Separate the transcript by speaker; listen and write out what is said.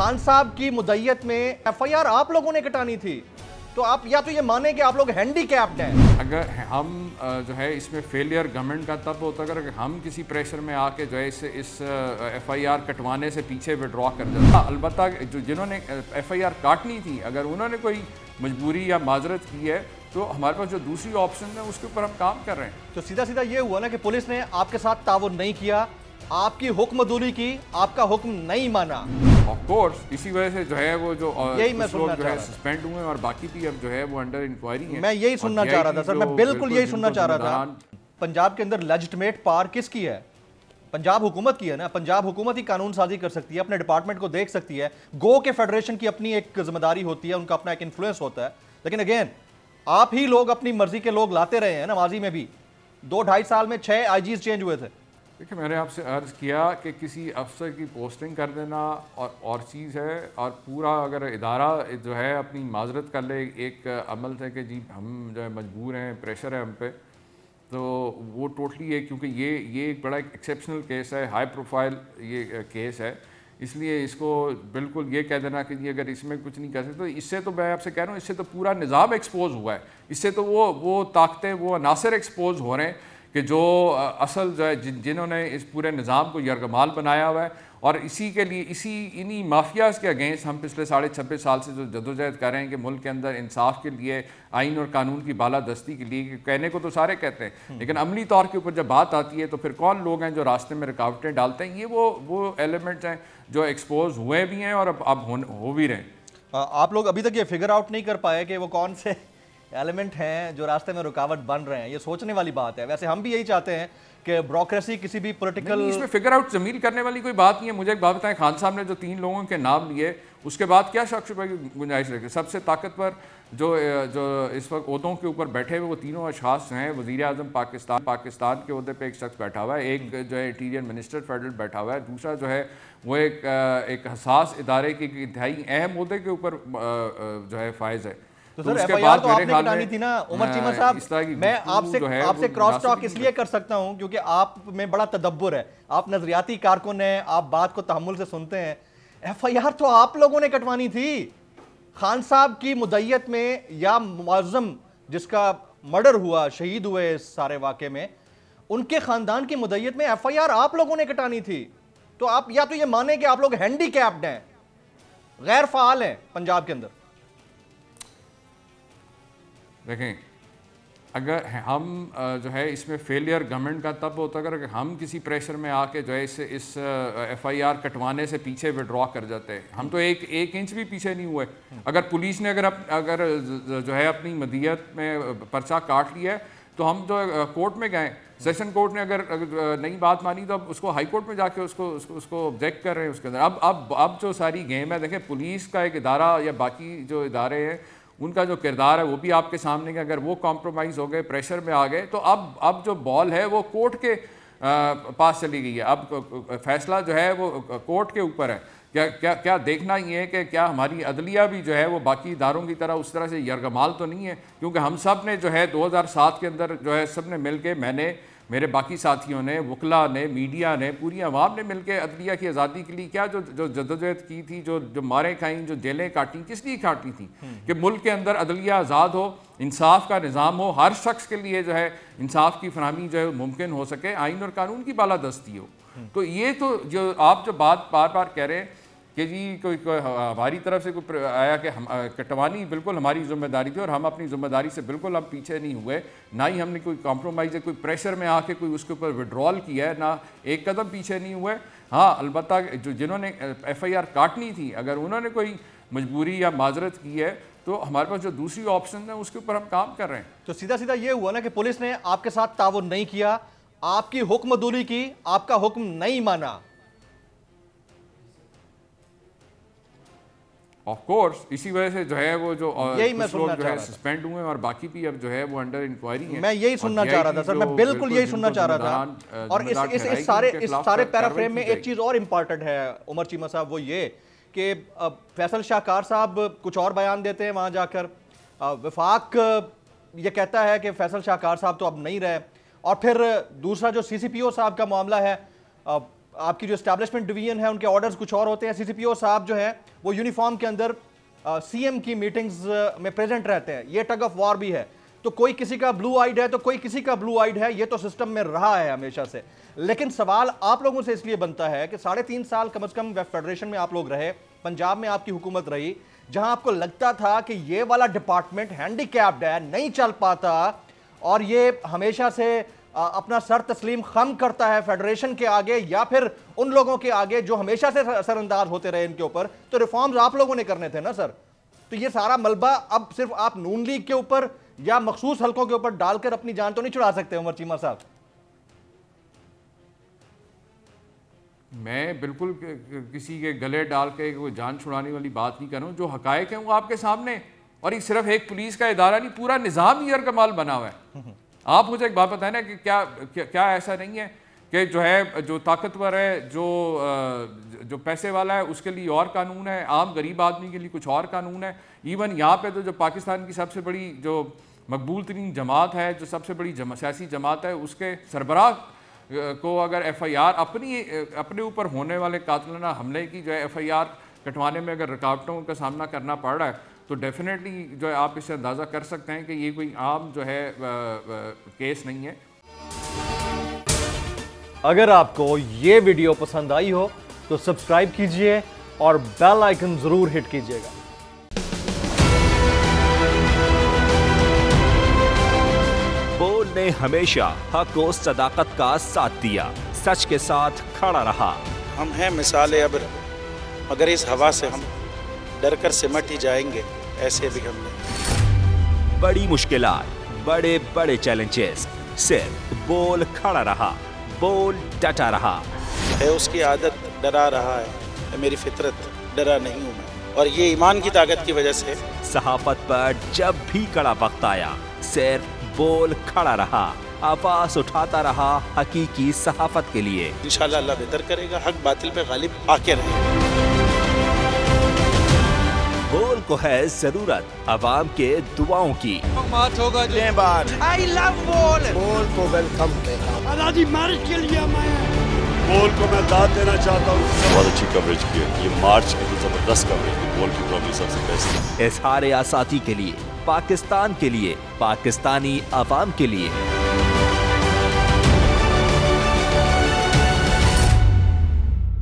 Speaker 1: खान साहब की मुद्दत में एफआईआर आप लोगों ने कटानी थी, तो आप या तो ये माने कि आप लोग हैंडीकैप्ड हैं। अगर
Speaker 2: हम जो है इसमें फेलियर गवर्नमेंट का तब होता अगर हम किसी प्रेशर में आके जो है इस एफआईआर कटवाने से पीछे विड्रॉ कर देता। अलबत्ता जो जिन्होंने एफआईआर काटनी थी, अगर उन्होंने कोई मजबूरी या माजरत की है तो हमारे पास जो दूसरी ऑप्शन है उसके ऊपर हम काम कर रहे हैं।
Speaker 1: तो सीधा सीधा ये हुआ ना कि पुलिस ने आपके साथ ताउन नहीं किया, आपकी हुक्मदूरी की, आपका हुक्म नहीं माना।
Speaker 2: ऑफ कोर्स इसी वजह से जो है वो जो
Speaker 1: यही मैं सुनना
Speaker 2: जो है सस्पेंड हुए और बाकी भी अब जो है वो अंडर इंक्वायरी है।
Speaker 1: मैं यही सुनना चाह रहा था सर, मैं बिल्कुल यही सुनना चाह रहा था। पंजाब के अंदर लेजिटिमेट पावर किसकी है? पंजाब हुकूमत की है ना। पंजाब हुकूमत ही कानून साजी कर सकती है, अपने डिपार्टमेंट को देख सकती है। गो के फेडरेशन की अपनी एक जिम्मेदारी होती है, उनका अपना एक इन्फ्लुएंस होता है। लेकिन अगेन आप ही लोग अपनी मर्जी के लोग लाते रहे हैं ना। माजी में भी 2-2.5 साल में 6 आईजीज चेंज हुए थे।
Speaker 2: देखिए मैंने आपसे अर्ज़ किया कि किसी अफसर की पोस्टिंग कर देना और चीज़ है, और पूरा अगर इदारा जो है अपनी माजरत कर ले एक अमल थे कि जी हम जो है मजबूर हैं, प्रेशर है हम पे, तो वो टोटली है। क्योंकि ये एक बड़ा एक्सेप्शनल केस है, हाई प्रोफाइल ये केस है, इसलिए इसको बिल्कुल ये कह देना कि जी अगर इसमें कुछ नहीं कर सकते, तो इससे तो मैं आपसे कह रहा हूँ इससे तो पूरा निज़ाम एक्सपोज हुआ है। इससे तो वो ताकतें, वो अनासर एक्सपोज हो रहे हैं कि जो असल जो है जिन्होंने इस पूरे निज़ाम को यरगमाल बनाया हुआ है। और इसी के लिए इन्हीं माफियाज़ के अगेंस्ट हम पिछले 26.5 साल से जो जदोजहद कर रहे हैं कि मुल्क के अंदर इंसाफ के लिए, आइन और कानून की बालादस्ती के लिए, कहने को तो सारे कहते हैं लेकिन अमली तौर के ऊपर जब बात आती है तो फिर कौन लोग हैं जो रास्ते में रुकावटें डालते हैं। ये वो एलिमेंट्स हैं जो एक्सपोज हुए भी हैं और अब हो भी रहे हैं।
Speaker 1: आप लोग अभी तक ये फिगर आउट नहीं कर पाए कि वो कौन से एलिमेंट हैं जो रास्ते में रुकावट बन रहे हैं। ये सोचने वाली बात है। वैसे हम भी यही चाहते हैं कि ब्यूरोक्रेसी किसी भी पॉलिटिकल,
Speaker 2: इसमें फिगर आउट जमील करने वाली कोई बात नहीं है। मुझे एक बात बताएं, खान साहब ने जो 3 लोगों के नाम लिए उसके बाद क्या शख्स की गुंजाइश रखी? सबसे ताकतवर जो इस वक्त ओहदों के ऊपर बैठे हुए वो तीनों अशखास हैं। वज़ीर आज़म पाकिस्तान के ओहदे पे एक शख्स बैठा हुआ है, एक जो है इंटीरियर मिनिस्टर फेडरल बैठा हुआ है, दूसरा जो है वो एक हसास इदारे के इंतहाई अहम ओहदे के ऊपर जो है फायज है।
Speaker 1: तो सर एफआईआर तो आपने कटानी थी ना उमर चीमा साहब। मैं आपसे क्रॉस टॉक इसलिए कर सकता हूं क्योंकि आप में बड़ा तदब्बुर है, आप नजरियाती कारकुन हैं, आप बात को तहम्मुल से सुनते हैं। एफआईआर तो आप लोगों ने कटवानी थी। खान साहब की मुद्दत में या मुअज़्ज़म जिसका मर्डर हुआ, शहीद हुए इस सारे वाक़े में, उनके खानदान की मुद्दत में एफआईआर आप लोगों ने कटानी थी। तो आप या तो ये माने कि आप लोग हैंडीकैप्ड हैं, गैर फाल हैं पंजाब के अंदर।
Speaker 2: देखें, अगर हम जो है इसमें फेलियर गवर्नमेंट का तब होता अगर हम किसी प्रेशर में आके जो है इस एफआईआर कटवाने से पीछे विड्रॉ कर जाते हैं। हम तो एक इंच भी पीछे नहीं हुए। अगर पुलिस ने अगर जो है अपनी मदीयत में पर्चा काट लिया है तो हम जो कोर्ट में गए, सेशन कोर्ट ने अगर नई बात मानी तो अब उसको हाई कोर्ट में जाके उसको ऑब्जेक्ट कर रहे हैं उसके अंदर। अब जो सारी गेम है, देखें पुलिस का एक इदारा या बाकी जो इदारे हैं उनका जो किरदार है वो भी आपके सामने, कि अगर वो कॉम्प्रोमाइज़ हो गए, प्रेशर में आ गए, तो अब जो बॉल है वो कोर्ट के पास चली गई है। अब फैसला जो है वो कोर्ट के ऊपर है। क्या देखना ये है कि क्या हमारी अदलिया भी जो है वो बाकी इदारों की तरह उस तरह से यरगमाल तो नहीं है? क्योंकि हम सब ने जो है 2007 के अंदर जो है सब ने मिल के, मैंने, मेरे बाकी साथियों ने, वकला ने, मीडिया ने, पूरी आवाम ने मिलकर अदलिया की आज़ादी के लिए क्या जो जदोजहद की थी, जो मारें खाई, जो जेलें काटी, किस लिए काटी थी? कि मुल्क के अंदर अदलिया आज़ाद हो, इंसाफ का निज़ाम हो, हर शख्स के लिए जो है इंसाफ की फरहमी जो है मुमकिन हो सके, आइन और कानून की बालादस्ती हो। तो ये तो जो आप जो बात बार बार कह रहे हैं कि जी कोई हमारी तरफ से कोई आया कि हम कटवानी बिल्कुल हमारी जिम्मेदारी थी और हम अपनी जिम्मेदारी से बिल्कुल हम पीछे नहीं हुए, ना ही हमने कोई कॉम्प्रोमाइज़ कोई प्रेशर में आके कोई उसके ऊपर विड्रॉल किया है, ना एक कदम पीछे नहीं हुए। हाँ, अलबत्ता जिन्होंने एफआईआर काटनी थी, अगर उन्होंने कोई मजबूरी या माजरत की है तो हमारे पास जो दूसरी ऑप्शन है उसके ऊपर हम काम कर रहे हैं।
Speaker 1: तो सीधा सीधा ये हुआ ना कि पुलिस ने आपके साथ ताउन नहीं किया, आपकी हुक्मदूरी की, आपका हुक्म नहीं माना।
Speaker 2: ऑफ कोर्स इसी वजह से जो है वो जो
Speaker 1: यही मैं सुनना
Speaker 2: जो है सस्पेंड हुए और बाकी भी अब जो है वो अंडर इंक्वायरी है।
Speaker 1: मैं यही सुनना चाह रहा था सर, मैं बिल्कुल यही सुनना चाह रहा था। और इस सारे पैराफ्रेम में एक चीज और इंपॉर्टेंट है उमर चीमा साहब, वो ये कि फैसल शाहकार साहब कुछ और बयान देते हैं वहां जाकर, वफाक ये कहता है कि फैसल शाहकार साहब तो अब नहीं रहे, और फिर दूसरा जो सीसीपीओ साहब का मामला है आपकी जो एस्टैब्लिशमेंट डिवीजन है उनके ऑर्डर्स कुछ और होते हैं। सीसीपीओ साहब जो है वो यूनिफॉर्म के अंदर सीएम की मीटिंग्स में प्रेजेंट रहते हैं। ये टग ऑफ वॉर भी है, तो कोई किसी का ब्लू आइड है तो कोई किसी का ब्लू आइड है, ये तो सिस्टम में रहा है हमेशा से। लेकिन सवाल आप लोगों से इसलिए बनता है कि 3.5 साल कम से कम फेडरेशन में आप लोग रहे, पंजाब में आपकी हुकूमत रही, जहां आपको लगता था कि ये वाला डिपार्टमेंट हैंडीकैप्ड है, नहीं चल पाता, और ये हमेशा से अपना सर तस्लीम खम करता है फेडरेशन के आगे या फिर उन लोगों के आगे जो हमेशा से असरअंदाज होते रहे इनके ऊपर। तो रिफॉर्म्स आप लोगों ने करने थे ना सर। तो ये सारा मलबा अब सिर्फ आप नून लीग के ऊपर या मखसूस हलकों के ऊपर डालकर अपनी जान तो नहीं छुड़ा सकते उमर चीमा साहब?
Speaker 2: मैं बिल्कुल किसी के गले डाल के कोई जान छुड़ाने वाली बात नहीं कर रहा हूँ। जो हकायक है वो आपके सामने, और ये सिर्फ एक पुलिस का इदारा नहीं, पूरा निज़ाम ही कमाल बना हुआ है। आप मुझे एक बात बताएं ना कि क्या ऐसा नहीं है कि जो है जो ताकतवर है, जो पैसे वाला है उसके लिए और कानून है, आम गरीब आदमी के लिए कुछ और कानून है। इवन यहाँ पे तो जो पाकिस्तान की सबसे बड़ी जो मकबूल तरीन जमात है, जो सबसे बड़ी सियासी जमात है, उसके सरबराह को अगर FIR अपने ऊपर होने वाले कातिलाना हमले की जो है FIR कटवाने में अगर रुकावटों का सामना करना पड़ रहा है, तो डेफिनेटली जो है आप इससे अंदाज़ा कर सकते हैं कि ये कोई आम जो है केस नहीं है।
Speaker 1: अगर आपको ये वीडियो पसंद आई हो तो सब्सक्राइब कीजिए और बेल आइकन जरूर हिट कीजिएगा।
Speaker 3: बोल ने हमेशा हक और सदाकत का साथ दिया, सच के साथ खड़ा रहा।
Speaker 4: हम हैं मिसाले अब्र, मगर इस हवा से हम डर कर सिमट ही जाएंगे, ऐसे भी हम नहीं।
Speaker 3: बड़ी मुश्किलात, बड़े बड़े चैलेंजेस, सिर्फ बोल खड़ा रहा, बोल डटा रहा।
Speaker 4: है उसकी आदत डरा रहा है, मेरी फितरत डरा नहीं हूँ मैं, और ये ईमान की ताकत की वजह से।
Speaker 3: सहाफत पर जब भी कड़ा वक्त आया, सिर्फ बोल खड़ा रहा, आवाज उठाता रहा हकीकी सहाफत के लिए।
Speaker 4: इंशाअल्लाह अल्लाह बेहतर करेगा, हक बातिल पे गालिब आके रहेगा।
Speaker 3: बोल को है जरूरत अवाम के दुआओं की।
Speaker 5: आई लव बोल।
Speaker 6: बोल को वेलकम
Speaker 5: आजादी मार्च के लिए मैं
Speaker 6: बोल को मैं दाद देना चाहता हूँ। बहुत अच्छी कवरेज की है, ये मार्च की तो जबरदस्त कवरेज है, बोल की प्रॉब्लम सबसे बेस्ट।
Speaker 3: इजहार आसाती के लिए, पाकिस्तान के लिए, पाकिस्तानी अवाम के लिए।